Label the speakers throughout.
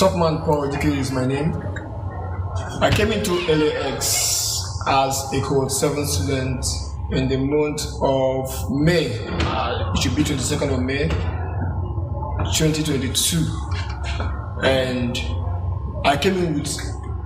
Speaker 1: Topman Paul-Dike is my name. I came into LAX as a cohort 7 student in the month of May. It should be 22nd of May, 2022. And I came in with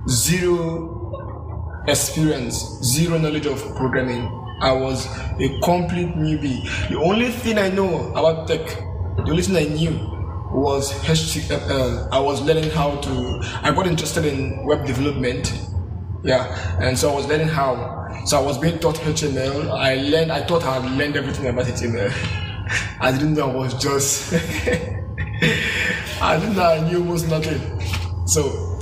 Speaker 1: zero experience, zero knowledge of programming. I was a complete newbie. The only thing I know about tech, the only thing I knew was HTML. I was learning how to, I got interested in web development. Yeah, and so I was learning how. So I was being taught HTML. I thought I had learned everything about HTML. I didn't know I was just, I didn't know I knew almost nothing. So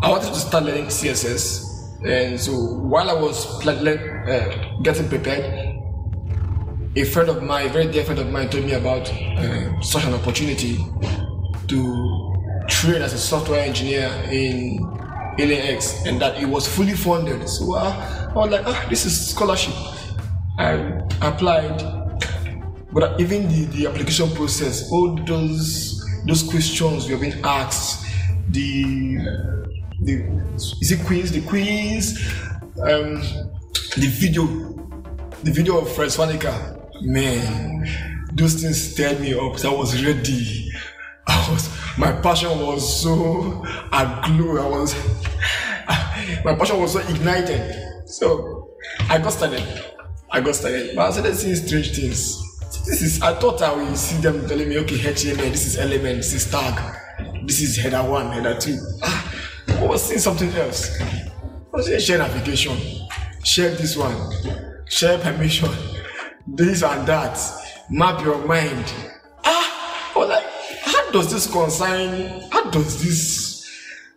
Speaker 1: I wanted to start learning CSS. And so while I was getting prepared, a friend of mine, a very dear friend of mine, told me about such an opportunity to train as a software engineer in LAX, and that it was fully funded. So I was like, this is scholarship. I applied, but even the application process, all those questions we have been asked, the quiz, the video of Fred Swanica. Man, those things stirred me up. So I was ready. My passion was so aglow. My passion was so ignited. So I got started. But I started seeing strange things. I thought I would see them telling me, okay, HTML, this is element, this is tag, this is header 1, header 2. I was seeing something else. I was saying share navigation, share this one, share permission, this and that, map your mind. I was like, how does this concern, how is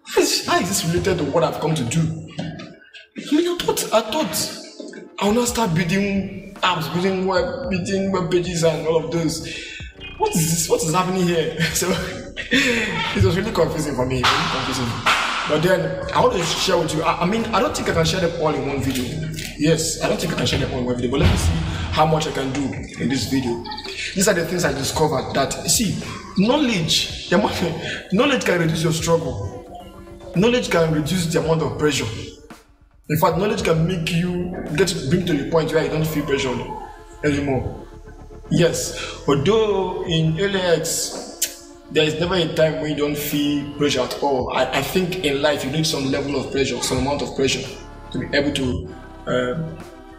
Speaker 1: this related to what I've come to do? I mean, I thought I will not start building apps, building web pages and all of those. What is this? What is happening here? So it was really confusing for me, But then I want to share with you. I mean, I don't think I can share them all in one video. Yes, I don't think I can share them all in one video, but let me see how much I can do in this video. These are the things I discovered that, see, knowledge can reduce your struggle. Knowledge can reduce the amount of pressure. In fact, knowledge can make you bring to the point where you don't feel pressure anymore. Yes, although in LAX, there is never a time when you don't feel pressure at all. I think in life you need some level of pressure, some amount of pressure to be able to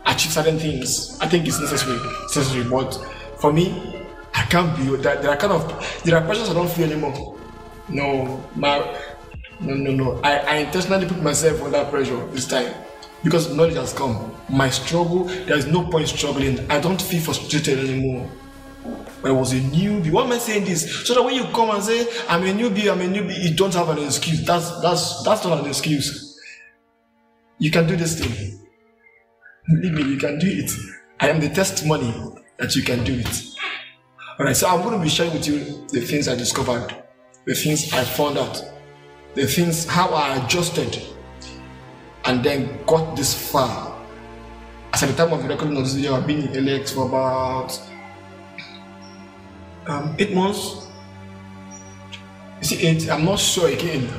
Speaker 1: achieve certain things. I think it's necessary, but for me, I can't be that. There are pressures I don't feel anymore. No. I intentionally put myself under pressure this time because knowledge has come. My struggle, there is no point struggling. I don't feel frustrated anymore. But I was a newbie. Why am I saying this? So that when you come and say, I'm a newbie, you don't have an excuse. That's not an excuse. You can do this thing. Believe me, you can do it. I am the testimony that you can do it. Alright, so I'm going to be sharing with you the things I discovered, the things I found out, the things, how I adjusted, and then got this far. As at the time of the recording of this video, I've been in LAX for about 8 months. You see, 8, I'm not sure again.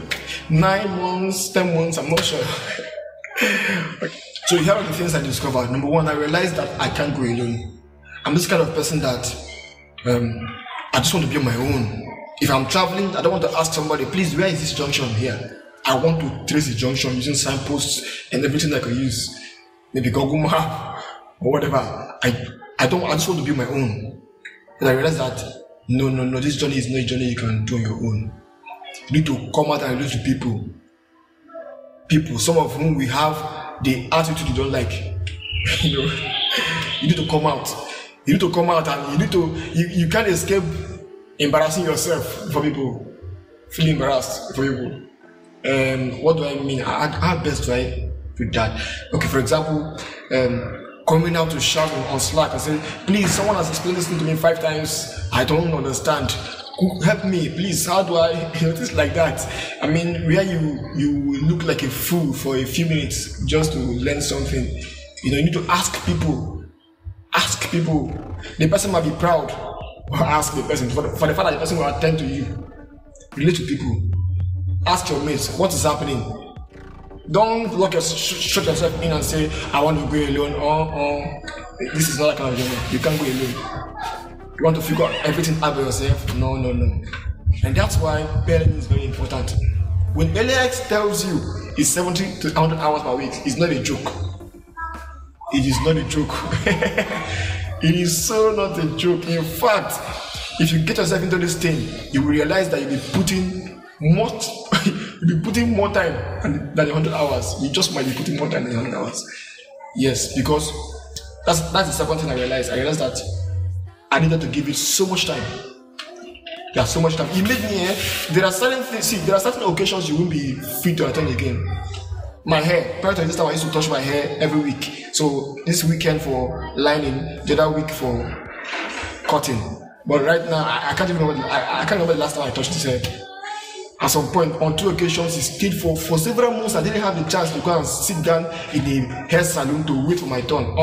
Speaker 1: 9 months, 10 months, I'm not sure. Okay. So here are the things I discovered. Number one, I realized that I can't go alone. I'm this kind of person that I just want to be on my own. If I'm traveling, I don't want to ask somebody, please, where is this junction here? I want to trace the junction using signposts and everything I can use. Maybe Google Map or whatever. I just want to be on my own. And I realized that no, this journey is not a journey you can do on your own. You need to come out and relate to people. People, some of whom we have the attitude you don't like. You need to come out. You need to come out and you can't escape embarrassing yourself for people. Feel embarrassed for people. What do I mean? How best do I do that? Okay, for example, coming out to shout on Slack and say, please, someone has explained this thing to me 5 times. I don't understand. Help me, please. How do I things like that? I mean, where you look like a fool for a few minutes just to learn something. You need to ask people. Ask people. The person might be proud, or ask the person for the fact that the person will attend to you. Relate to people. Ask your mates what is happening. Don't shut yourself in and say, I want to go alone, or this is not that kind of journey. You can't go alone. You want to figure out everything out by yourself? No. And that's why parenting is very important. When LAX tells you it's 70 to 100 hours per week, it's not a joke. It is not a joke. It is so not a joke. In fact, if you get yourself into this thing, you will realize that you'll be putting more time than the 100 hours. You just might be putting more time than the 100 hours. Yes, because that's the second thing I realized. I realized that I needed to give it so much time. Yeah, so much time. It made me, there are certain occasions you won't be free to attend again. My hair, prior to this time I used to touch my hair every week. So this weekend for lining, the other week for cutting. But right now, I can't even remember, I can't remember the last time I touched this hair. At some point, on 2 occasions, it stayed for several months. I didn't have the chance to go and sit down in the hair salon to wait for my turn.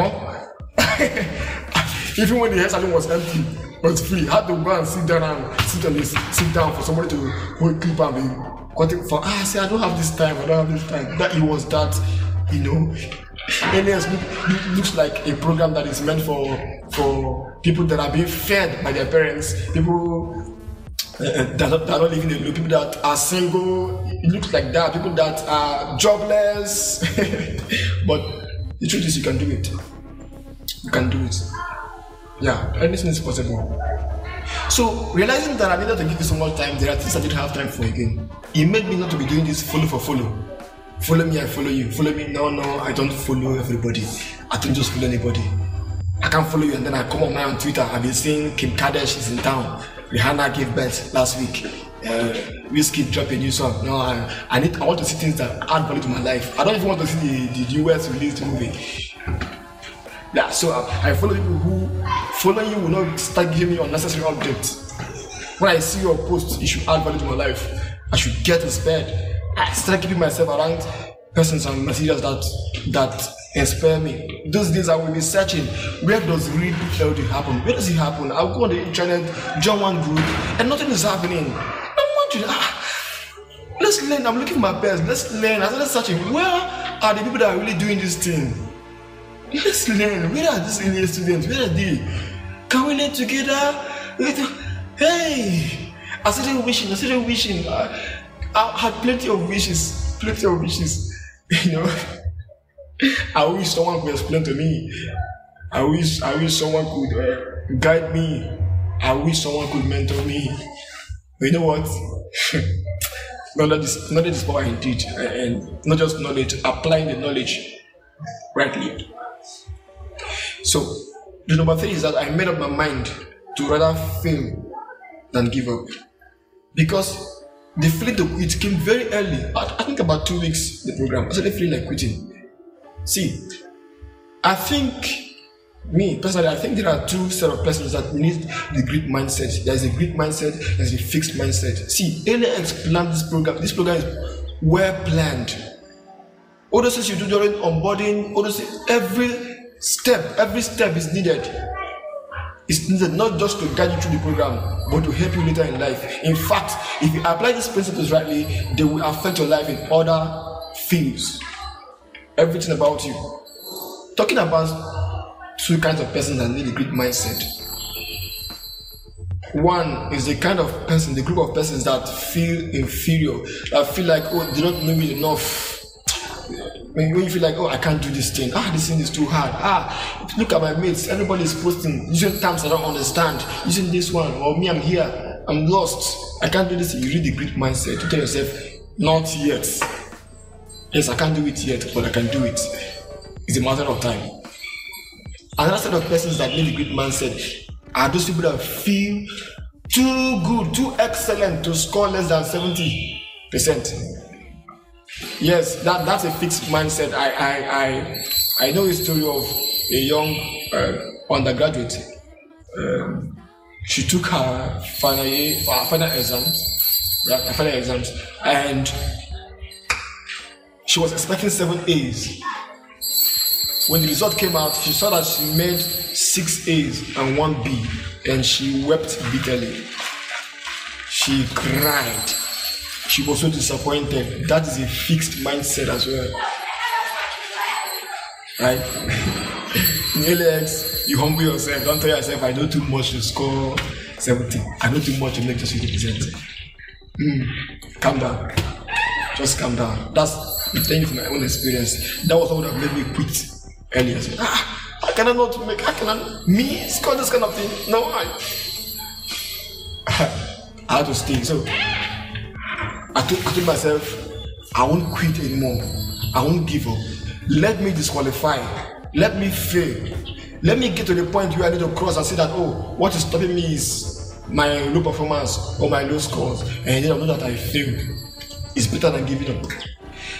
Speaker 1: Even when the hair salon was empty, was free, I had to go and sit down for somebody to hold clip and be cutting for. I say I don't have this time. That it was that, aliens looks like a program that is meant for people that are being fed by their parents, people that are not living alone, people that are single. It looks like that. People that are jobless. But the truth is, you can do it. You can do it. Yeah, anything is possible. So realizing that I needed to give you so much time, there are things I didn't have time for again. It made me not to be doing this follow for follow. Follow me, I follow you. Follow me, no, I don't follow everybody. I don't just follow anybody. I can't follow you and then I come on Twitter. I've been seeing Kim Kardashian is in town. Rihanna gave birth last week. Whiskey dropped a new song. No, I want to see things that add value to my life. I don't even want to see the US released movie. Yeah, so I follow people who follow you will not start giving me unnecessary updates. When I see your post, it should add value to my life. I should get inspired. I start keeping myself around persons and materials that inspire me. Those days I will be searching, where does real clarity happen? Where does it happen? I'll go on the internet, join one group, and nothing is happening. I'm wondering, let's learn. I'm looking at my best. Let's learn. I started searching, where are the people that are really doing this thing? Let's learn. Where are these Indian students? Where are they? Can we learn together? Hey! I started wishing. I had plenty of wishes. I wish someone could explain to me. I wish someone could guide me. I wish someone could mentor me. But you know what? Knowledge is power indeed. And not just knowledge, applying the knowledge rightly. So, the number 3 is that I made up my mind to rather fail than give up. Because the feeling to quit came very early. I think about 2 weeks, the program. I started feeling like quitting. See, I think, me personally, I think there are 2 set of persons that need the Greek mindset. There is a Greek mindset, there is a fixed mindset. See, LAX planned this program. This program is well planned. All those things you do during onboarding, all those things, every step is needed. It's needed not just to guide you through the program, but to help you later in life. In fact, if you apply these principles rightly, they will affect your life in other fields. Everything about you. Talking about 2 kinds of persons that need a Greek mindset. One is the kind of person, the group of persons that feel inferior, that feel like, they don't know me enough. When you feel like, I can't do this thing. This thing is too hard. Look at my mates. Everybody is posting, using terms I don't understand. Using this one, or me, I'm here. I'm lost. I can't do this. You read the Greek mindset. You tell yourself, not yet. Yes, I can't do it yet, but I can do it. It's a matter of time. Another set of persons that need the Greek mindset are those people that feel too good, too excellent to score less than 70%. Yes, that's a fixed mindset. I know a story of a young undergraduate. She took her final exams, and she was expecting 7 A's. When the result came out, she saw that she made 6 A's and 1 B, and she wept bitterly. She cried. She was so disappointed. That is a fixed mindset as well. Right? In LX, you humble yourself. Don't tell yourself, I know too much to score 70. I know too much to make just 50%. Calm down. Just calm down. That's the thing from my own experience. That was what would have made me quit earlier. I said, how can I not make, how can I, me score this kind of thing? No, I had to stay. So I told myself, I won't quit anymore. I won't give up. Let me disqualify. Let me fail. Let me get to the point where I need to cross and say that, oh, what is stopping me is my low performance or my low scores. And then I know that I failed. It's better than giving up.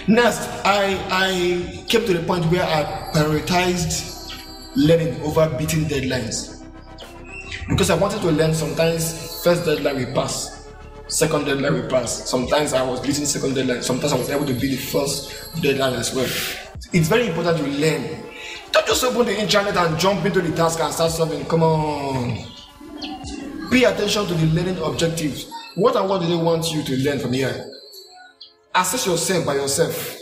Speaker 1: Next, I came to the point where I prioritized learning over beating deadlines. Because I wanted to learn, sometimes first deadline will pass, second deadline will pass. Sometimes I was beating second deadline, sometimes I was able to beat the first deadline as well. It's very important to learn. Don't just open the internet and jump into the task and start solving. Come on. Pay attention to the learning objectives. What and what do they want you to learn from here? Assess yourself by yourself.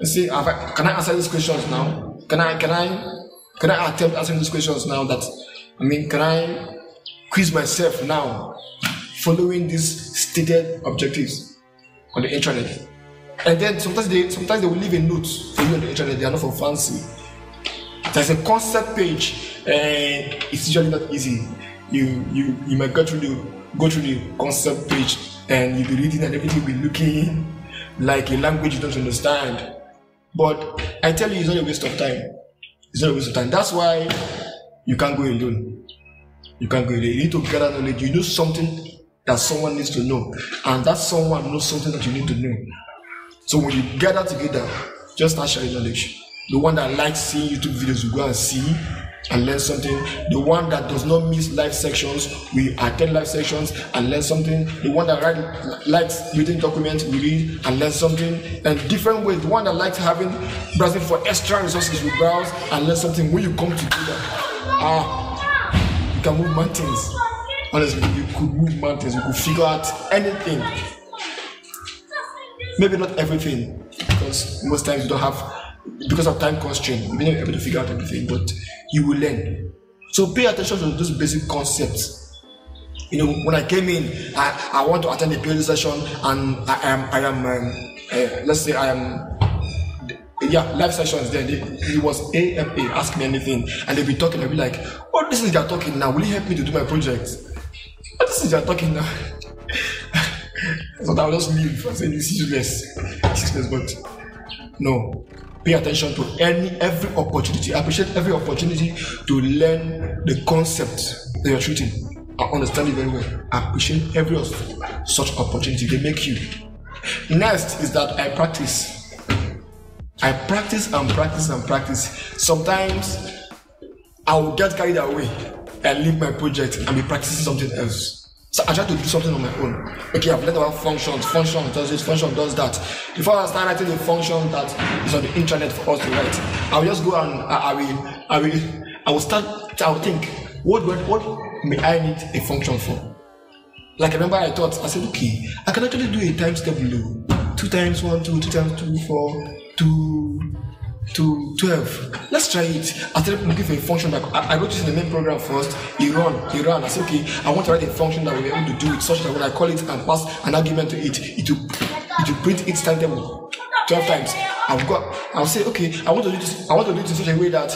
Speaker 1: And say, can I answer these questions now? Can I attempt answering these questions now? Can I quiz myself now, following these stated objectives on the internet? And then sometimes they will leave a note for you on the internet. They are not for fancy. There's a concept page, and it's usually not easy. You might go through the concept page, and you'll be reading, and everything will be looking like a language you don't understand. But I tell you, it's not a waste of time. It's not a waste of time. That's why you can't go alone. You can't go alone. You need to gather knowledge. You know something that someone needs to know, and that someone knows something that you need to know. So when you gather together, just start sharing knowledge. The one that likes seeing YouTube videos will go and see and learn something. The one that does not miss live sections will attend live sections and learn something. The one that likes reading documents will read and learn something. And different ways. The one that likes browsing for extra resources will browse and learn something. When you come together, you can move mountains. Honestly, you could move mountains. You could figure out anything. Maybe not everything, because most times you don't have, because of time constraint, you're not able to figure out everything, but you will learn. So pay attention to those basic concepts. When I came in, I want to attend a PhD session, and live sessions there. It was AMA, ask me anything, and they'll be talking, I'll be like, oh, this is they're talking now, will you help me to do my project? What this is they're talking now? So I'll just leave and say it's useless, but no. Pay attention to every opportunity. I appreciate every opportunity to learn the concept that you're treating. I understand it very well. I appreciate every such opportunity. They make you. Next is that I practice. I practice and practice and practice. Sometimes I will get carried away and leave my project and be practicing something else. So I try to do something on my own. Okay, I've learned about functions. Function does this, function does that. Before I start writing the function that is on the internet for us to write, I'll just go and I will think, what may I need a function for? Like I remember I said, okay, I can actually do a times table. 2 times 1, 2, 2 times 2, 4, 2 to 12. Let's try it. I started looking for a function that I wrote this in the main program first. He ran. I said, okay, I want to write a function that will be able to do it such that when I call it and pass an argument to it, it will print its timetable 12 times. I'll say, okay, I want to do this in such a way that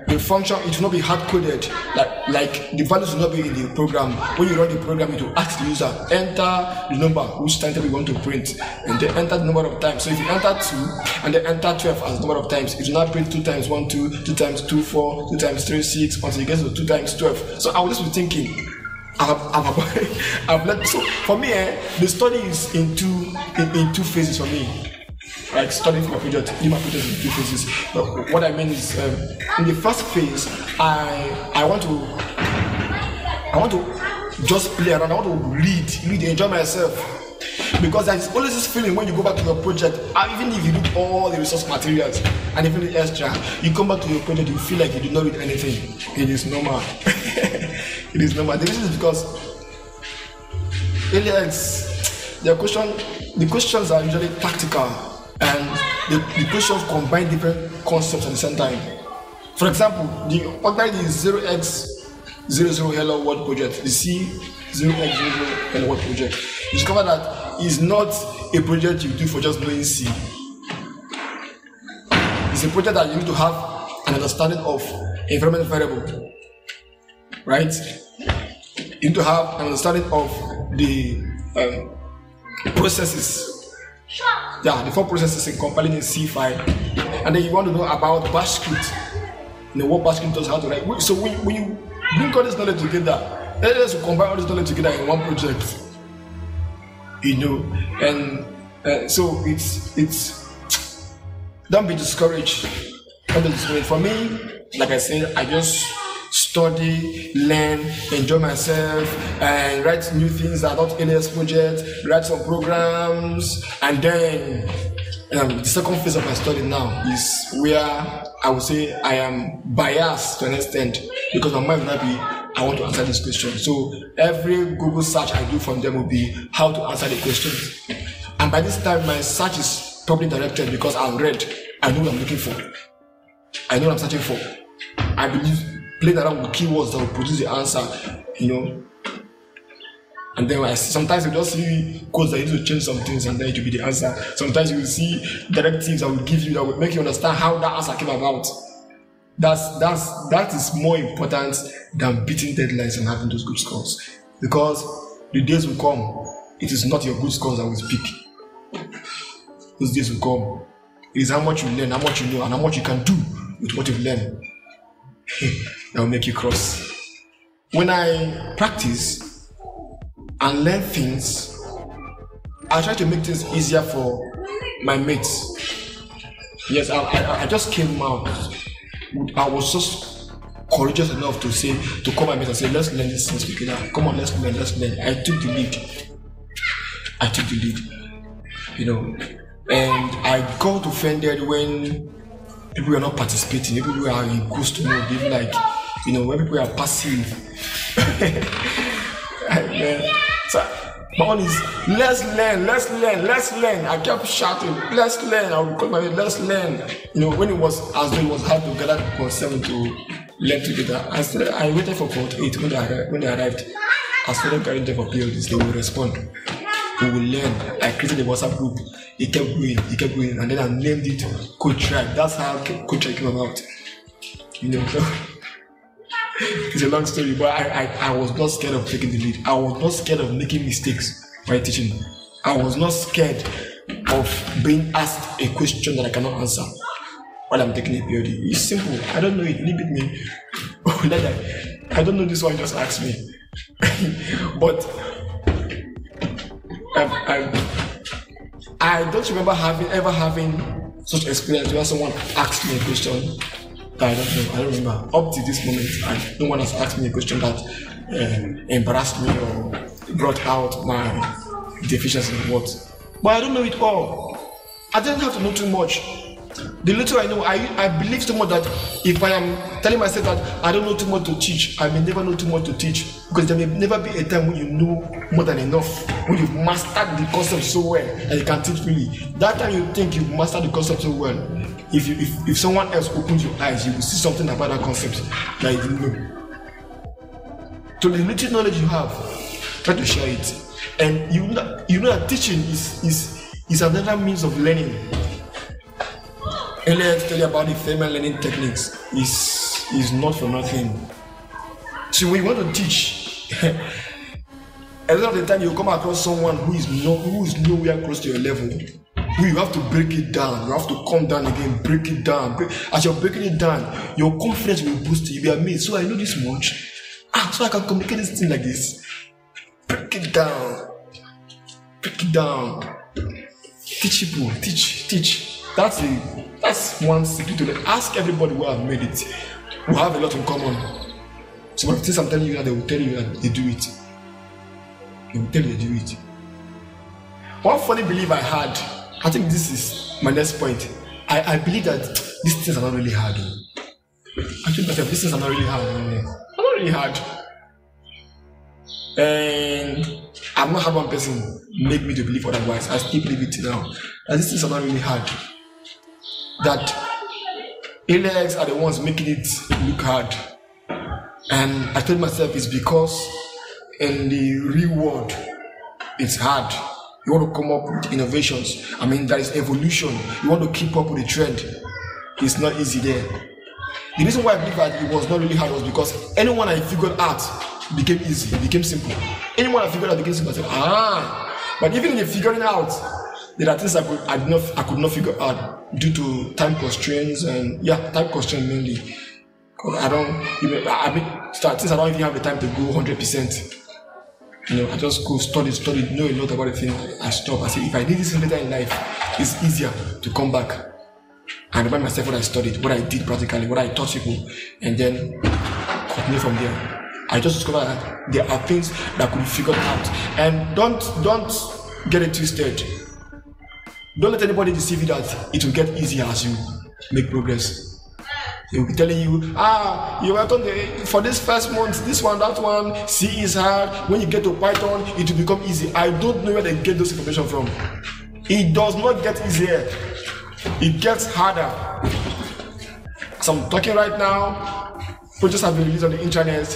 Speaker 1: the function, it will not be hard coded, like the values will not be in the program. When you run the program, it will ask the user, enter the number which timetable you want to print, and then enter the number of times. So if you enter 2 and then enter 12 as the number of times, it will not print 2 times 1, 2, 2 times 2, 4, 2 times 3, 6, until you get to 2 times 12. So I will just be thinking, I've learned. So for me, the study is in two phases for me. Like studying for my project, in my project in 2 phases. But what I mean is, in the first phase, I want to just play around. I want to read, enjoy myself. Because there's always this feeling when you go back to your project, even if you read all the resource materials and even the extra, you come back to your project, you feel like you did not read anything. It is normal. It is normal. The reason is because aliens, the questions are usually tactical, and the questions combine different concepts at the same time. For example, the 0x00 hello world project, the C0x00 hello world project, you discover that it's not a project you do for just knowing C. It's a project that you need to have an understanding of environment variable, right? You need to have an understanding of the processes. Yeah, the 4 processes in compiling in C file, and then you want to know about bash script. You know what bash script does, how to write. So when you bring all this knowledge together, let's combine all this knowledge together in one project. You know, and so it's don't be discouraged. Don't be discouraged. For me, like I said, I just study, learn, enjoy myself, and write new things that are not LS projects, write some programs, and then the second phase of my study now is where I would say I am biased to an extent, because my mind will not be, I want to answer this question. So every Google search I do from them will be how to answer the questions. And by this time, my search is probably directed because I've read, I know what I'm looking for. I know what I'm searching for. I believe playing around with keywords that will produce the answer, you know. And then sometimes you just see codes that you need to change some things, and then it will be the answer. Sometimes you will see directives that will give you, that will make you understand how that answer came about. That is more important than beating deadlines and having those good scores. Because the days will come, it is not your good scores that will speak. Those days will come. It is how much you learn, how much you know, and how much you can do with what you've learned. That will make you cross. When I practice and learn things, I try to make things easier for my mates. Yes, I just came out. I was just courageous enough to call my mates and say, let's learn these things together. Come on, let's learn. I took the lead. You know, and I got offended when people are not participating, people are in ghost mode, even like, you know, when people are passive. So my one is, let's learn. I kept shouting, let's learn. I would call my name, let's learn. You know, when it was as though it was hard to gather people 7 to learn together, I waited for Cohort 8 when they arrived. I started carrying them for periods, they will respond. We will learn. I created a WhatsApp group. It kept going, and then I named it Code Tribe. That's how Code Tribe came about. You know, so it's a long story, but I was not scared of taking the lead. I was not scared of making mistakes while teaching. I was not scared of being asked a question that I cannot answer while I'm taking a PhD. It's simple. I don't know it. Leave it me. I don't know this one. Just ask me. But I don't remember ever having such experience where someone asked me a question that I don't remember. Up to this moment, no one has asked me a question that embarrassed me or brought out my deficiency in what. But I don't know it all. I didn't have to know too much. The little I know, I believe so much that if I am telling myself that I don't know too much to teach, I may never know too much to teach, because there may never be a time when you know more than enough, when you've mastered the concept so well that you can teach freely. That time you think you've mastered the concept so well, if someone else opens your eyes, you will see something about that concept that you didn't know. So the little knowledge you have, try to share it. And you know that teaching is another means of learning. Earlier I told you about the Topman learning techniques is not for nothing. So when you want to teach, a lot of the time you come across someone who is nowhere close to your level, who you have to break it down. You have to come down again, break it down. As you're breaking it down, your confidence will boost. You'll be amazed. So I know this much. So I can communicate this thing like this. Break it down. Teach people. Teach. That's one secret to learn. Ask everybody who have made it. We have a lot in common. So when things I'm telling you that, they will tell you that they do it. They will tell you they do it. One funny belief I had, I think this is my next point. I believe that these things are not really hard. I think that these things are not really hard. They're not really hard. And I've not had one person make me to believe otherwise. I still believe it till now. That these things are not really hard. That aliens are the ones making it look hard. And I told myself it's because in the real world, it's hard. You want to come up with innovations. I mean, there is evolution. You want to keep up with the trend. It's not easy there. The reason why I believe that it was not really hard was because anyone I figured out became easy, it became simple. Anyone I figured out became simple. I said, But even in the figuring out, there are things I could not figure out due to time constraints and time constraints mainly. Since I don't even have the time to go 100%. I just go study, know a lot about the thing. I stop. I say, if I did this later in life, it's easier to come back and remind myself what I studied, what I did practically, what I taught people, and then continue from there. I just discovered that there are things that could be figured out. And don't get it twisted. Don't let anybody deceive you that it will get easier as you make progress. They will be telling you, you work on for this first month, this one, that one, C is hard. When you get to Python, it will become easy. I don't know where they get those information from. It does not get easier. It gets harder. So I'm talking right now, projects have been released on the internet.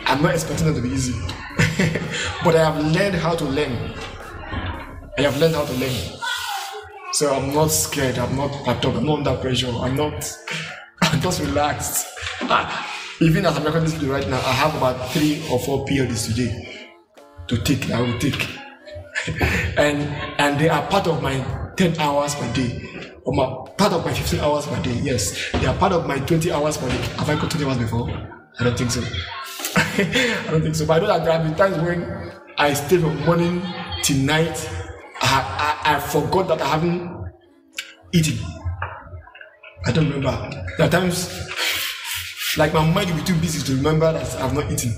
Speaker 1: I'm not expecting them to be easy. But I have learned how to learn. So I'm not scared, I'm not under pressure, I'm just relaxed. Even as I'm recording this video right now, I have about 3 or 4 periods today to take, I will take. and they are part of my 10 hours per day, or part of my 15 hours per day, yes. They are part of my 20 hours per day. Have I got 20 hours before? I don't think so. But I know that there have been times when I stay from morning till night. I forgot that I haven't eaten. I don't remember. There are times, like my mind will be too busy to remember that I've not eaten.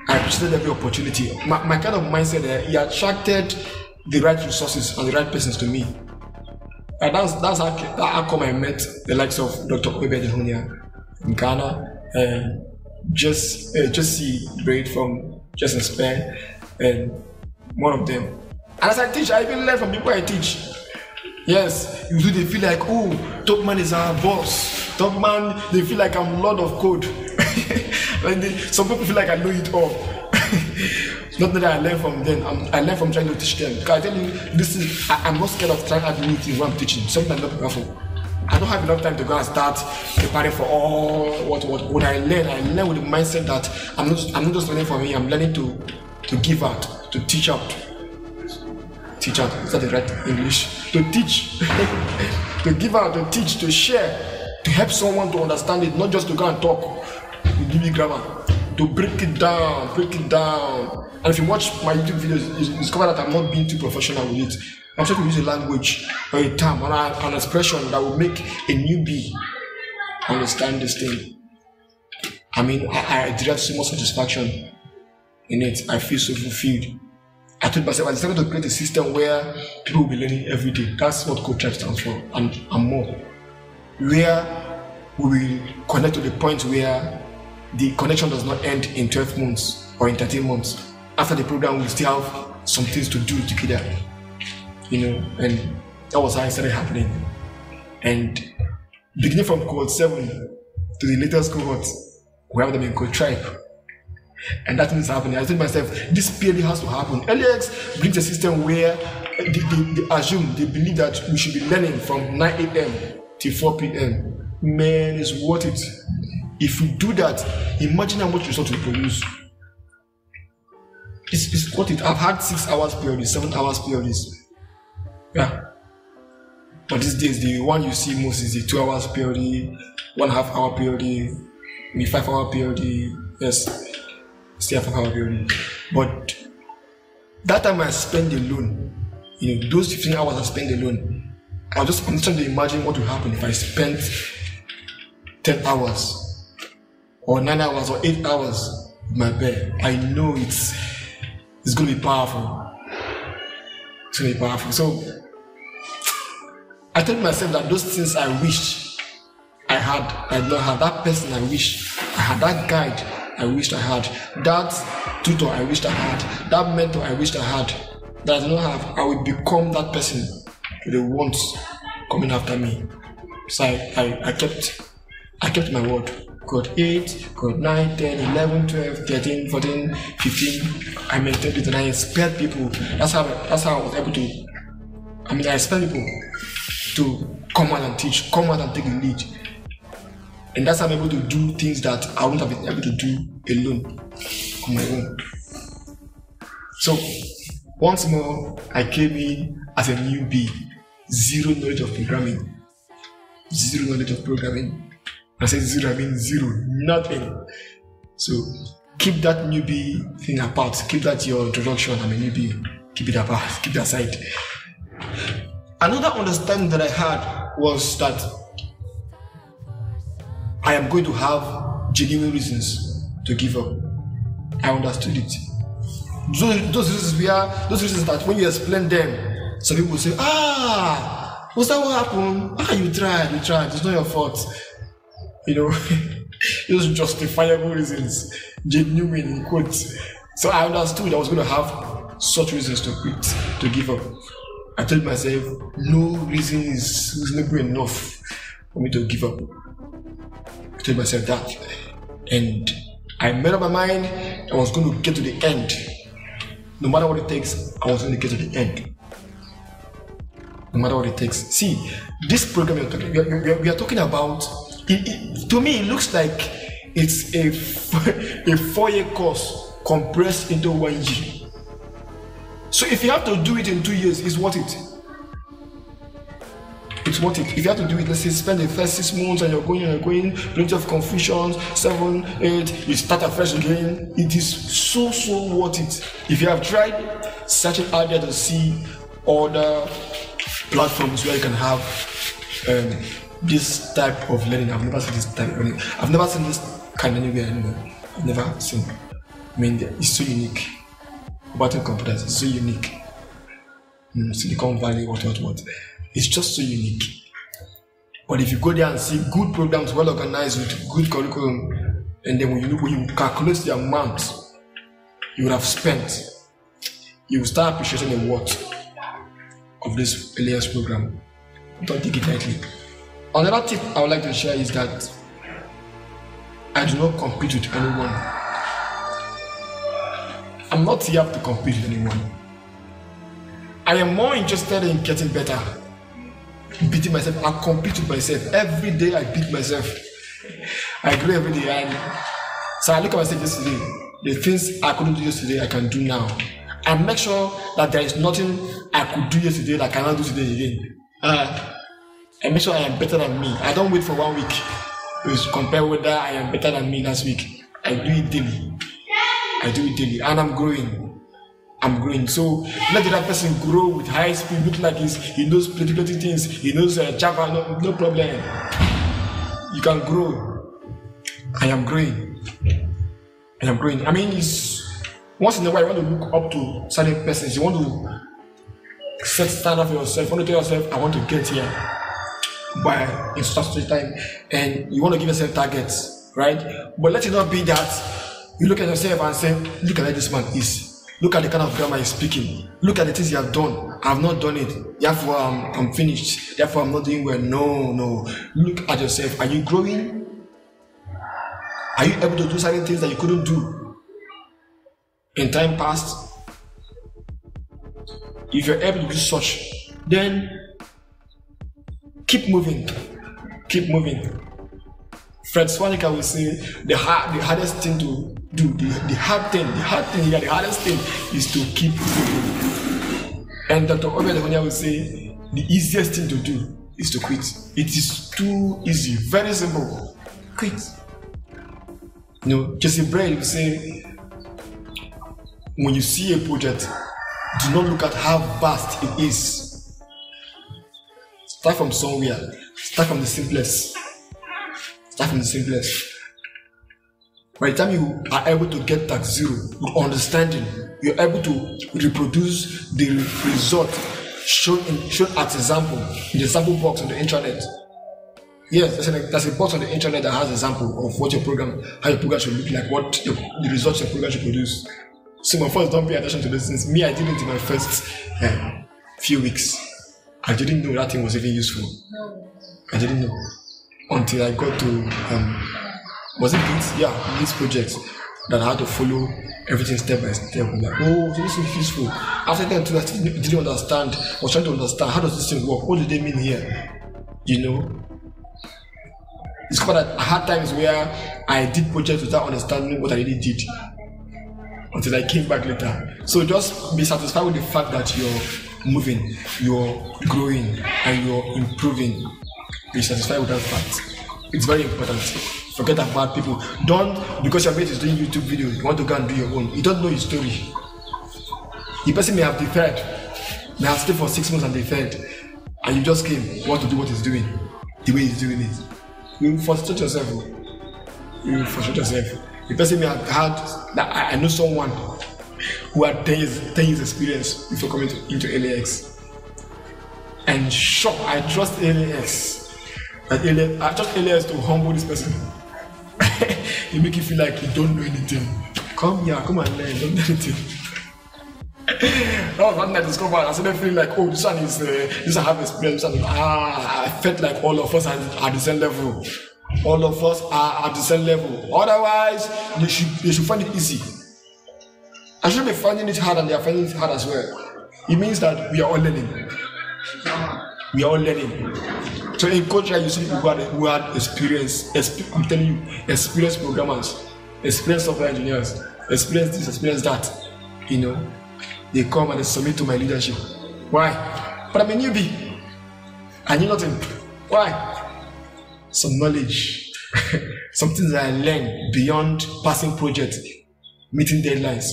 Speaker 1: I appreciated every opportunity. My kind of mindset, he attracted the right resources and the right persons to me. And that's how come I met the likes of Dr. in Ghana, and just see Braid from Just in Spain, and one of them. And as I teach, I even learn from people I teach. Yes, usually they feel like, oh, Topman is our boss. Topman, they feel like I'm Lord of Code. Some people feel like I know it all. Not that I learn from them, I learn from trying to teach them. Because I tell you, I'm not scared of trying out new things when I'm teaching. Something I'm not prepared for. I don't have enough time to go and start preparing for all what I learn with the mindset that I'm not just learning for me, I'm learning to give out, to teach out. Teach out, is that the right English? To teach, to give out, to teach, to share, to help someone to understand it, not just to go and talk, to give you grammar, to break it down. And if you watch my YouTube videos, you discover that I'm not being too professional with it. I'm trying to use a language or a term or an expression that will make a newbie understand this thing. I mean, I derive so much satisfaction in it. I feel so fulfilled. I told myself, I decided to create a system where people will be learning every day. That's what Code Tribe stands for, and more. Where we will connect to the point where the connection does not end in 12 months or in 13 months. After the program, we still have some things to do together. And that was how it started happening. And beginning from cohort 7 to the latest cohort, we have them in Code Tribe. And that thing is happening. I told myself, this period has to happen. LAX brings a system where they believe that we should be learning from 9 a.m. till 4 p.m. Man, it's worth it. If we do that, imagine how much result we produce. It's worth it. I've had 6 hours periods, 7 hours periods. Yeah. But these days, the one you see most is the 2 hours period, 1.5 hour period, maybe 5 hour period. Yes. Still 5 hour period. But that time I spend alone, those 15 hours I spend alone, I'm just trying to imagine what would happen if I spent 10 hours or 9 hours or 8 hours in my bed. I know it's going to be powerful. It's going to be powerful. So I told myself that those things I wished I did not have. That person I wish I had, that guide I wished I had. That tutor I wished I had. That mentor I wished I had. That I do not have. I will become that person they want coming after me. So I kept my word. Got 8, got 9, 10, 11, 12, 13, 14, 15. I maintained it and I inspired people. That's how I was able to. I inspired people to come out and teach, come out and take the lead. And that's how I'm able to do things that I wouldn't have been able to do alone, on my own. So, once more, I came in as a newbie, zero knowledge of programming. Zero knowledge of programming. I said zero, I mean zero, nothing. So, keep that newbie thing apart. Keep that your introduction, I'm a newbie. Keep it apart, keep that aside. Another understanding that I had was that I am going to have genuine reasons to give up. I understood it. Those reasons that when you explain them, some people say, was that what happened? You tried, it's not your fault. Those justifiable reasons, genuine in quotes. So I understood I was going to have such reasons to quit, to give up. I told myself, no reason is reasonable enough for me to give up. I told myself that. And I made up my mind I was going to get to the end. No matter what it takes, I was going to get to the end. No matter what it takes. See, this program we are talking about, to me it looks like it's a 4-year course compressed into 1 year. So if you have to do it in 2 years, it's worth it. It's worth it. If you have to do it, let's say spend the first 6 months and you're going, plenty of confusions, 7, 8, you start afresh again. It is so worth it. If you have tried searching out there to see other platforms where you can have this type of learning, I've never seen this type of learning. I've never seen this kind anywhere anymore. I've never seen. It's so unique. About computers, it's so unique. Silicon Valley, what. It's just so unique. But if you go there and see good programs, well organized with good curriculum, and then when you calculate the amount you would have spent, you will start appreciating the worth of this LAS program. Don't take it lightly. Another tip I would like to share is that I do not compete with anyone. I'm not here to compete with anyone. I am more interested in getting better, beating myself. I compete with myself. Every day I beat myself. I grow every day. So I look at myself yesterday. The things I couldn't do yesterday, I can do now. I make sure that there is nothing I could do yesterday that I cannot do today again. I make sure I am better than me. I don't wait for 1 week to compare whether I am better than me last week. I do it daily. And I'm growing. So let that person grow with high speed, look like he knows plenty things, he knows Java, no problem. You can grow. I am growing. Once in a while you want to look up to certain persons, you want to set standard for yourself, you want to tell yourself, I want to get here by in such time, and you want to give yourself targets, right? But let it not be that you look at yourself and say, look at how this man is. Look at the kind of grammar he's speaking. Look at the things you have done. I have not done it. Therefore, I'm finished. Therefore, I'm not doing well. No. Look at yourself. Are you growing? Are you able to do certain things that you couldn't do in time past? If you're able to do such, then keep moving. Fred Swanica will say the hardest thing to do, the hardest thing is to keep moving. And Dr. Obedehonia will say the easiest thing to do is to quit. It is too easy, very simple. Quit. Jesse Braid will say when you see a project, do not look at how vast it is. Start from somewhere. Start from the simplest. By the time you are able to get that zero, with understanding, you're able to reproduce the result shown as example in the sample box on the internet. Yes, there's a box on the internet that has an example of what how your program should look like, what the results your program should produce. Some of us don't pay attention to these things. Me, I did it in my first few weeks. I didn't know that thing was even useful. I didn't know until I got to was it Git? Yeah, this project that I had to follow everything step by step. I'm like, oh, so this is useful. After that, I didn't understand. I was trying to understand how does this thing work? What do they mean here? You know. It's quite that I had times where I did projects without understanding what I really did until I came back later. So just be satisfied with the fact that you're moving, you're growing, and you're improving. Be satisfied with that fact. It's very important. Forget about people. Don't, because your mate is doing YouTube videos, you want to go and do your own. You don't know his story. The person may have deferred, may have stayed for 6 months and deferred, and you just came, you want to do what he's doing, the way he's doing it. You frustrate yourself. You frustrate yourself. The person may have had that. I know someone who had 10 years experience before coming into LAX. And shock, I trust LAX. I trust LAX to humble this person. They make you feel like you don't know anything. Come here, come and learn, don't know anything. That was one thing I discovered. I started feeling like, oh, this one is, this I have experience. I felt like all of us are at the same level. All of us are at the same level. Otherwise, they should find it easy. I should be finding it hard and they are finding it hard as well. It means that we are all learning. We are all learning. So in culture, you see people who had experience. I'm telling you, experienced programmers, experienced software engineers, experienced this, experienced that. You know, they come and they submit to my leadership. Why? But I'm a newbie. I knew nothing. Why? Some knowledge, some things that I learned beyond passing projects, meeting deadlines,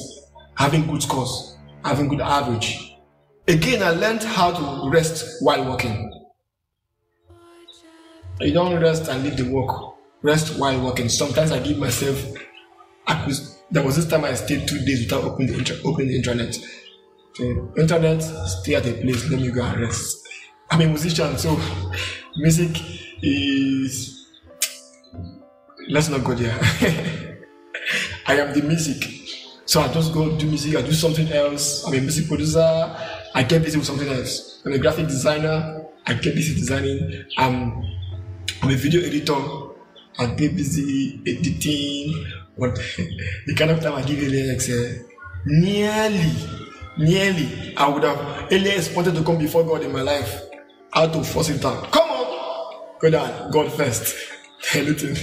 Speaker 1: having good scores, having good average. Again, I learned how to rest while working. You don't rest and leave the work. Rest while working. Sometimes I give myself. There was this time I stayed 2 days without opening the internet. So internet, stay at a place. Let me go and rest. I'm a musician, so music is. Let's not go there. I am the music. So I just go do music, I do something else. I'm a music producer, I get busy with something else. I'm a graphic designer, I get busy designing. I'm a video editor, I get busy editing. But the kind of time I give LAX, nearly, I would have LAX wanted to come before God in my life. I had to force it down. Come on! Go down, God first. Anything.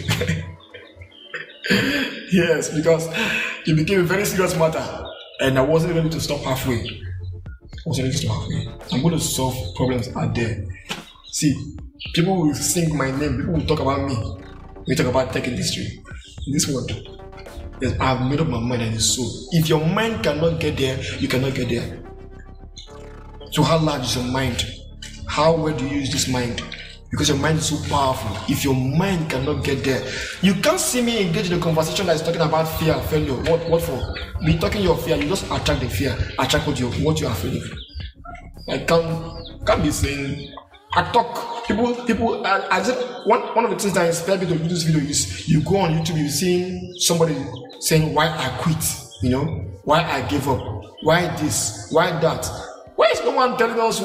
Speaker 1: Yes, because it became a very serious matter and I wasn't ready to stop halfway. I'm going to solve problems out there. See, people will sing my name, people will talk about me. We talk about tech industry. In this world, yes, I have made up my mind and it's so. If your mind cannot get there, you cannot get there. So how large is your mind? How well do you use this mind? Because your mind is so powerful. If your mind cannot get there, you can't see me engage in a conversation that is talking about fear and failure. What for? Me talking your fear, you just attract the fear, attract what you are feeling. I can't be saying. I talk. People. I said one of the things that inspired me to do this video is you go on YouTube, you see somebody saying why I quit. You know, why I gave up, why this, why that. Why is no one telling us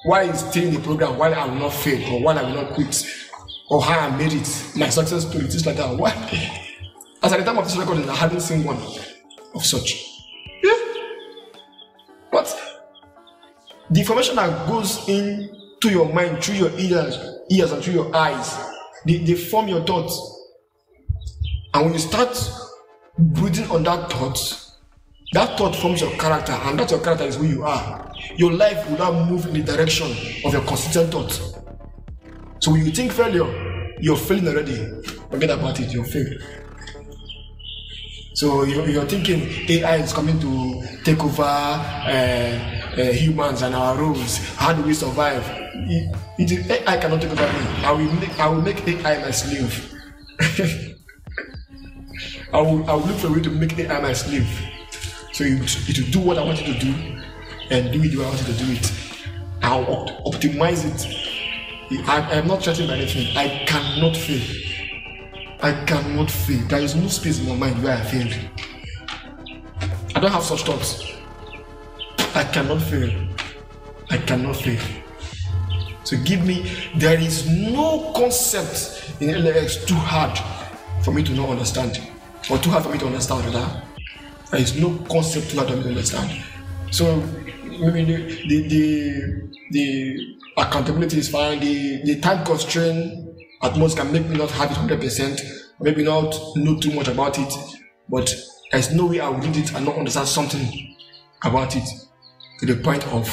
Speaker 1: why is staying in the program, why I will not fail, or why I will not quit, or how I made it, my success story, things like that. Why? As at the time of this recording, I hadn't seen one of such. Yeah. But the information that goes into your mind through your ears and through your eyes, they form your thoughts. And when you start brooding on that thought forms your character, and that your character is who you are. Your life will not move in the direction of your consistent thoughts. So when you think failure, you're failing already. Forget about it, you're failing. So you're thinking AI is coming to take over humans and our roles. How do we survive? AI cannot take over me. I will make AI my slave. I will look for a way to make AI my slave. So it will do what I want it to do and do it the way I want it to do it. I'll optimize it I am not threatened by anything. I cannot fail. I cannot fail. There is no space in my mind where I failed. I don't have such thoughts. I cannot fail. I cannot fail. So there is no concept in LAX too hard for me to not understand. Or too hard for me to understand, rather. There is no concept too hard for me to understand. So maybe the accountability is fine. The time constraint at most can make me not have it 100%, maybe not know too much about it, but there's no way I will read it and not understand something about it to the point of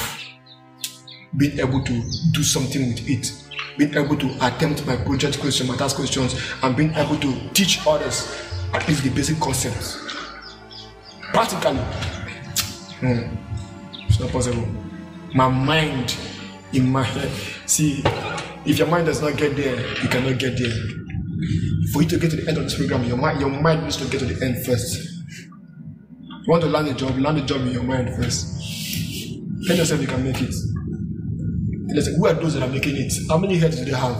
Speaker 1: being able to do something with it, being able to attempt my project question, my task questions, and being able to teach others at least the basic concepts. Practically, it's not possible. My mind, in my head, see, if your mind does not get there, you cannot get there. For you to get to the end of this program, your mind needs to get to the end first. You want to land a job in your mind first. Tell yourself you can make it. Who are those that are making it? How many heads do they have?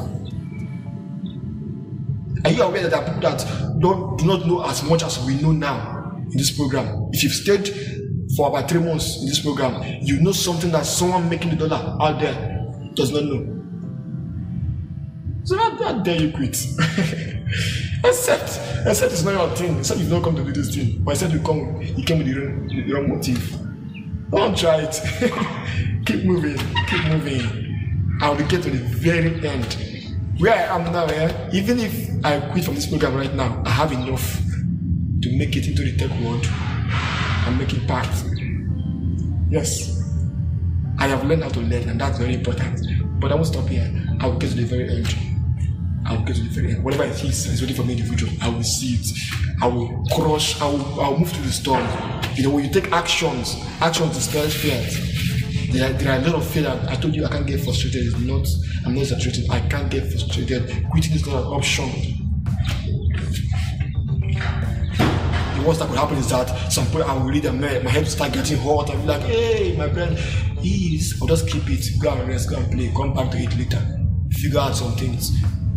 Speaker 1: Are you aware that there are people that do not know as much as we know now in this program? If you've stayed for about 3 months in this program, you know something that someone making the dollar out there does not know. So how dare you quit? except it's not your thing. Except you've not come to do this thing. But except you came with the wrong motive. Don't try it. Keep moving. I will get to the very end. Where I am now, even if I quit from this program right now, I have enough to make it into the tech world and make impact. Yes, I have learned how to learn, and that's very important. But I won't stop here. I will get to the very end. Whatever it is waiting for me in the future, I will see it. I will crush. I will move through the storm. You know, when you take actions dispel fears. There are a lot of fear that I told you I can't get frustrated. I'm not exaggerating. I can't get frustrated. Quitting is not an option. The worst that could happen is that some point I will read and my head will start getting hot. I'll be like, hey, my friend, I'll just keep it. Go and rest, go and play. Come back to it later. Figure out some things.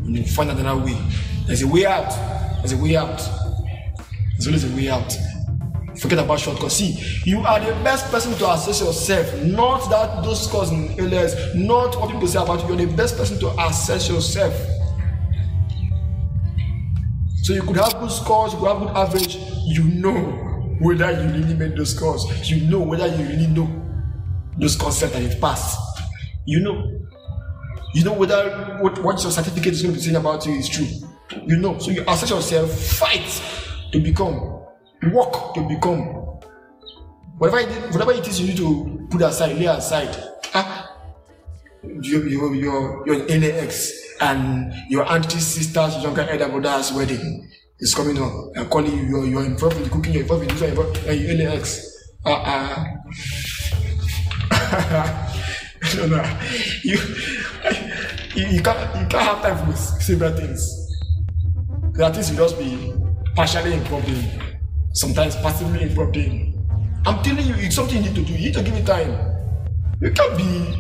Speaker 1: And you find another way. There's a way out. There's always a way out. Forget about shortcuts. See, you are the best person to assess yourself, not those scores in LS, not what people say about you. You're the best person to assess yourself. So you could have good scores, you could have good average. You know whether you really made those scores. You know whether you really know those concepts that you've passed. You know whether what your certificate is going to be saying about you is true. You know. So you assess yourself, fight to become. Work to become. Whatever it is you need to put aside, lay aside. You're in LAX and your auntie's sister's younger elder brother's wedding is coming up. I'm calling you, you're involved in the cooking, you're involved in this, and you're in LAX. No. You can't have time for similar things. There are things you just be partially involved in. Sometimes passively involved in. I'm telling you, it's something you need to do. You need to give it time. You can't be.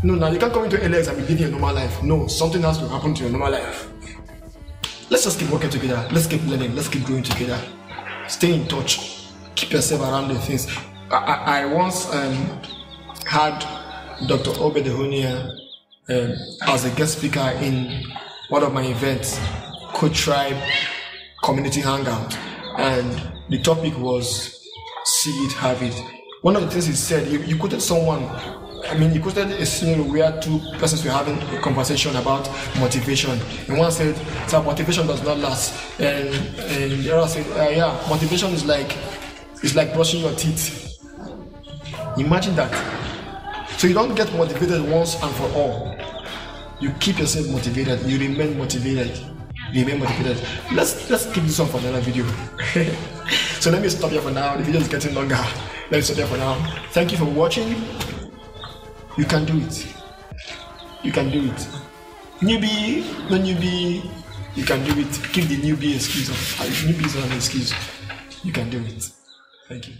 Speaker 1: You can't come into LX and be living a normal life. No, something has to happen to your normal life. Let's just keep working together. Let's keep learning. Let's keep growing together. Stay in touch. Keep yourself around the things. I once had Dr. Obedehonia as a guest speaker in one of my events, Code Tribe Community Hangout. And the topic was see it, have it. One of the things he said, you quoted someone, you quoted a scenario where two persons were having a conversation about motivation. And one said, so motivation does not last. And the other said, motivation is like brushing your teeth. Imagine that. So you don't get motivated once and for all. You keep yourself motivated, you remain motivated. Let's keep this on for another video. So let me stop here for now. The video is getting longer. Let me stop here for now. Thank you for watching. You can do it. Newbie, no newbie, you can do it. Keep the newbie excuse. Newbie is not an excuse. You can do it. Thank you.